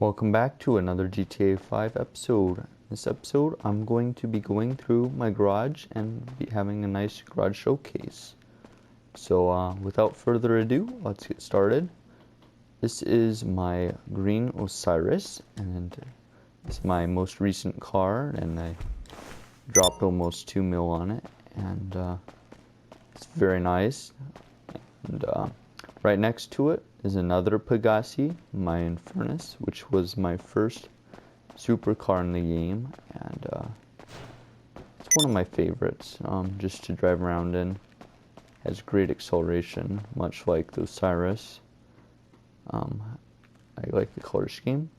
Welcome back to another GTA 5 episode. This episode, I'm going to be going through my garage and be having a nice garage showcase. So, without further ado, let's get started. This is my green Osiris, and it's my most recent car, and I dropped almost 2 mil on it, and it's very nice. And right next to it is another Pegassi, my Infernus, which was my first supercar in the game, and it's one of my favorites, just to drive around in. Has great acceleration, much like the Osiris. I like the color scheme.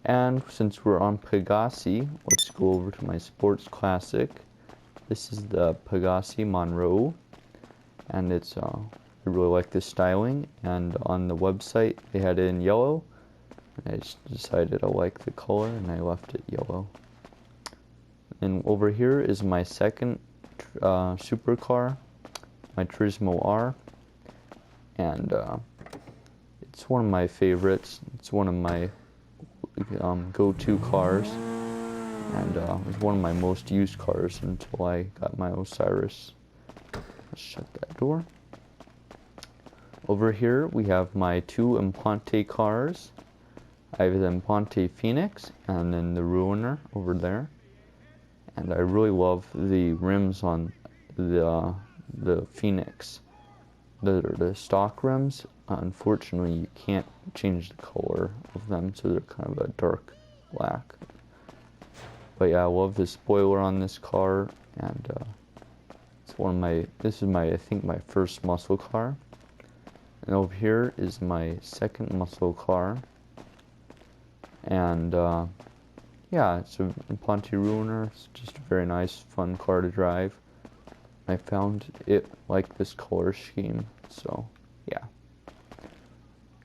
And since we're on Pegassi, let's go over to my sports classic. This is the Pegassi Monroe, and it's I really like this styling, and on the website they had it in yellow, and I just decided I like the color and I left it yellow. And over here is my second supercar, my Turismo R, and it's one of my favorites. It's one of my go-to cars, and it was one of my most used cars until I got my Osiris. Let's shut that door. Over here we have my two Imponte cars. I have the Imponte Phoenix and then the Ruiner over there. And I really love the rims on the Phoenix. The stock rims, unfortunately you can't change the color of them, so they're kind of a dark black. But yeah, I love the spoiler on this car, and it's one of my, this is my, I think my first muscle car. And over here is my second muscle car, and yeah, it's a Imponte Ruiner. It's just a very nice, fun car to drive. I found it like this color scheme, so yeah.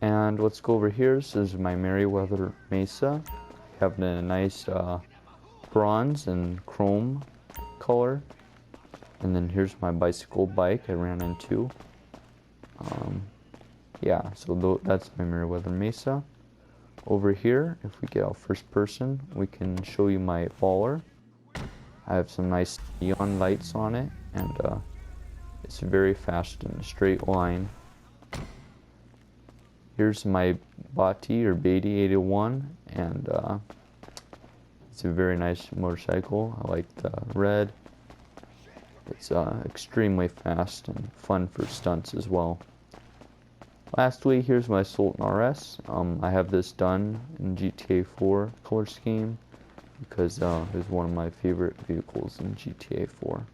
And let's go over here. This is my Merryweather Mesa. I have a nice bronze and chrome color. And then here's my bicycle bike I ran into. Yeah, so that's my Merryweather Mesa. Over here, if we get out first person, we can show you my Baller. I have some nice neon lights on it, and it's very fast in a straight line. Here's my Bati or Beatty 801, and it's a very nice motorcycle. I like the red. It's extremely fast and fun for stunts as well. Lastly, here's my Sultan RS. I have this done in GTA 4 color scheme because it was one of my favorite vehicles in GTA 4.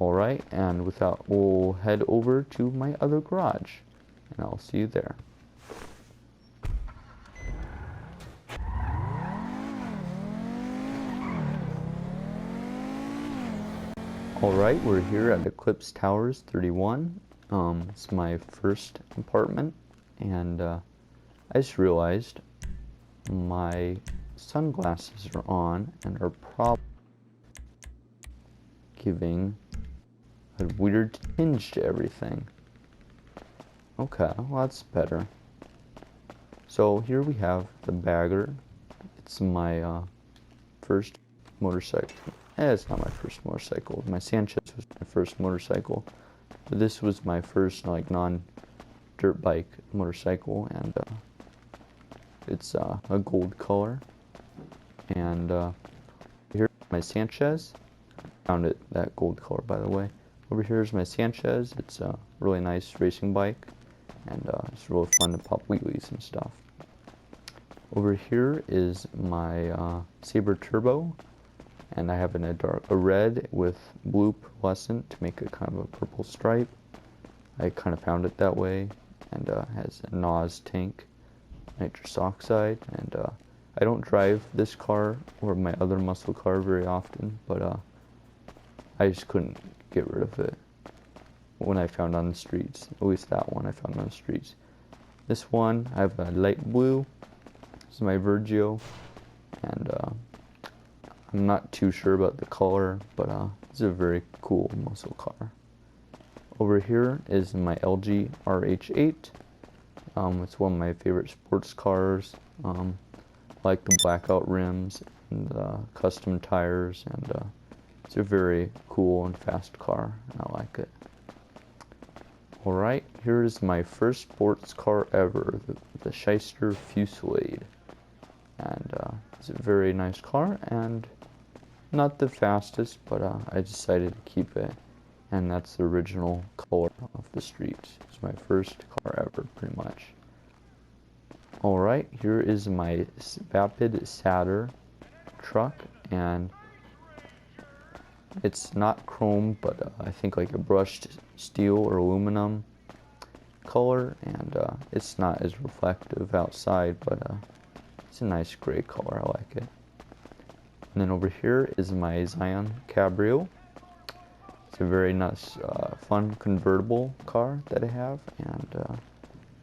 Alright, and without, we'll head over to my other garage, and I'll see you there. Alright, we're here at Eclipse Towers 31. It's my first apartment, and I just realized my sunglasses are on and are probably giving a weird tinge to everything. Okay, well that's better. So here we have the Bagger. It's my first motorcycle. It's not my first motorcycle. My Sanchez was my first motorcycle. But this was my first like non-dirt bike motorcycle, and it's a gold color. And here's my Sanchez. Found it that gold color, by the way. Over here is my Sanchez. It's a really nice racing bike, and it's really fun to pop wheelies and stuff. Over here is my Sabre Turbo, and I have a red with blue pearlescent to make it kind of a purple stripe. I kind of found it that way, and has a NOS tank, nitrous oxide, and I don't drive this car or my other muscle car very often, but I just couldn't get rid of it when I found on the streets. At least that one I found on the streets. This one, I have a light blue. This is my Vergio, and I'm not too sure about the color, but it's a very cool muscle car. Over here is my LG RH8. It's one of my favorite sports cars. Like the blackout rims and custom tires, and it's a very cool and fast car, and I like it. Alright, here is my first sports car ever, the Shyster Fusillade. And it's a very nice car, and not the fastest, but I decided to keep it. And that's the original color of the streets. It's my first car ever, pretty much. Alright, here is my Vapid Satyr truck, and it's not chrome, but I think like a brushed steel or aluminum color, and it's not as reflective outside, but it's a nice gray color. I like it. And then over here is my Scion Cabrio. It's a very nice, fun convertible car that I have, and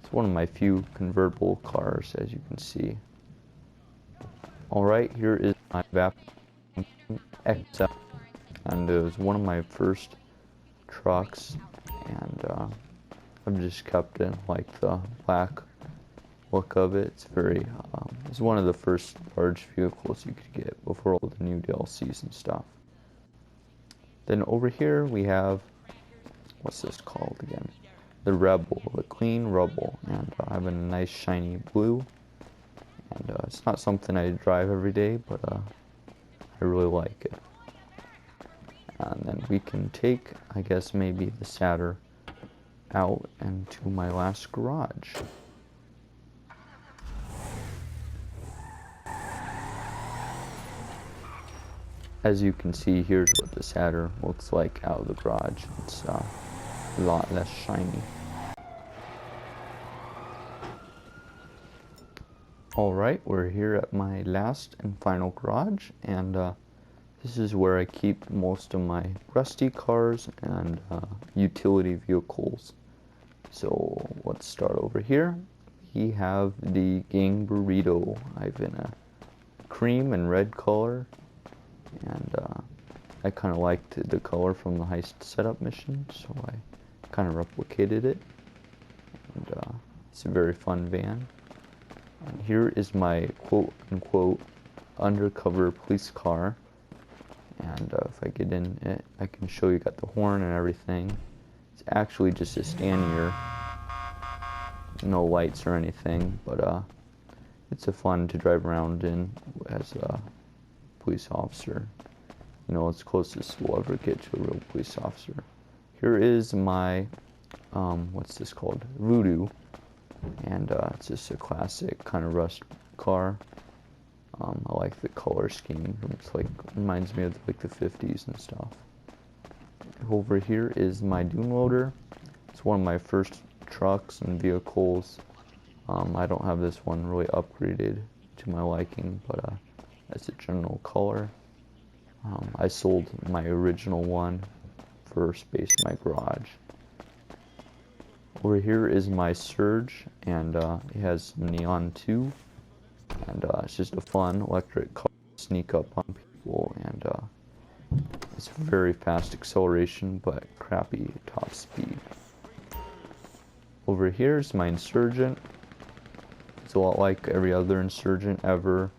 it's one of my few convertible cars, as you can see. Alright, here is my Vapid XL, and it was one of my first trucks, and I've just kept it like the black look of it. It's very, it's one of the first large vehicles you could get before all the new DLCs and stuff. Then over here we have, what's this called again? The Rebel, the Clean Rebel, and I have a nice shiny blue, and it's not something I drive every day, but I really like it. And then we can take, I guess, maybe the Satyr out into my last garage. As you can see, here's what the Satyr looks like out of the garage. It's a lot less shiny. Alright, we're here at my last and final garage, and this is where I keep most of my rusty cars and utility vehicles. So let's start over here. We have the Gang Burrito. I've in a cream and red color, and I kind of liked the color from the heist setup mission, so I kind of replicated it, and it's a very fun van. And here is my quote-unquote undercover police car, and if I get in it, I can show you got the horn and everything. It's actually just a Stanier, no lights or anything, but it's a fun to drive around in as a police officer. You know, it's closest we'll ever get to a real police officer. Here is my, what's this called? Voodoo. And it's just a classic kind of rust car. I like the color scheme. It's like, reminds me of like the 50s and stuff. Over here is my Dune Loader. It's one of my first trucks and vehicles. I don't have this one really upgraded to my liking, but as a general color. I sold my original one for space in my garage. Over here is my Surge, and it has some neon too, and it's just a fun electric car to sneak up on people, and it's very fast acceleration but crappy top speed. Over here is my Insurgent. It's a lot like every other Insurgent ever.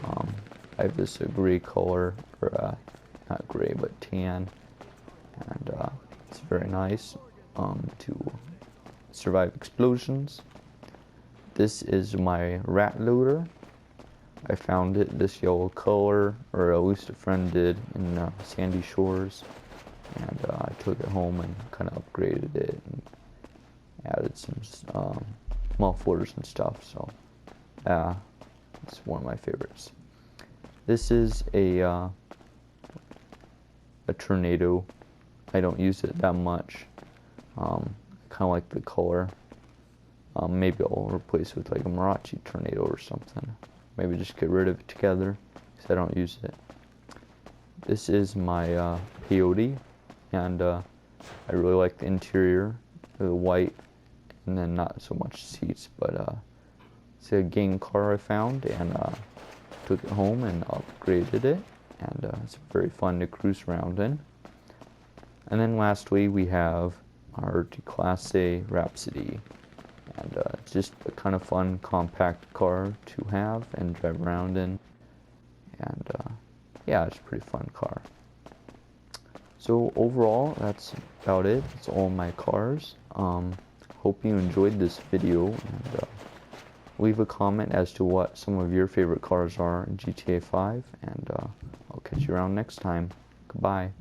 I have this gray color, or not gray but tan, and it's very nice to survive explosions. This is my Rat Loader. I found it this yellow color, or at least a friend did, in Sandy Shores, and I took it home and kind of upgraded it and added some mufflers and stuff, so it's one of my favorites. This is a Tornado. I don't use it that much. Kind of like the color. Maybe I'll replace it with like a Marachi Tornado or something. Maybe just get rid of it together, because I don't use it. This is my Peyote, and I really like the interior, the white, and then not so much seats, but it's a gang car I found, and took it home and upgraded it, and it's very fun to cruise around in. And then lastly, we have our Classe Rhapsody, and it's just a kind of fun, compact car to have and drive around in. And yeah, it's a pretty fun car. So overall, that's about it. It's all my cars. Hope you enjoyed this video, and leave a comment as to what some of your favorite cars are in GTA 5, and I'll catch you around next time. Goodbye.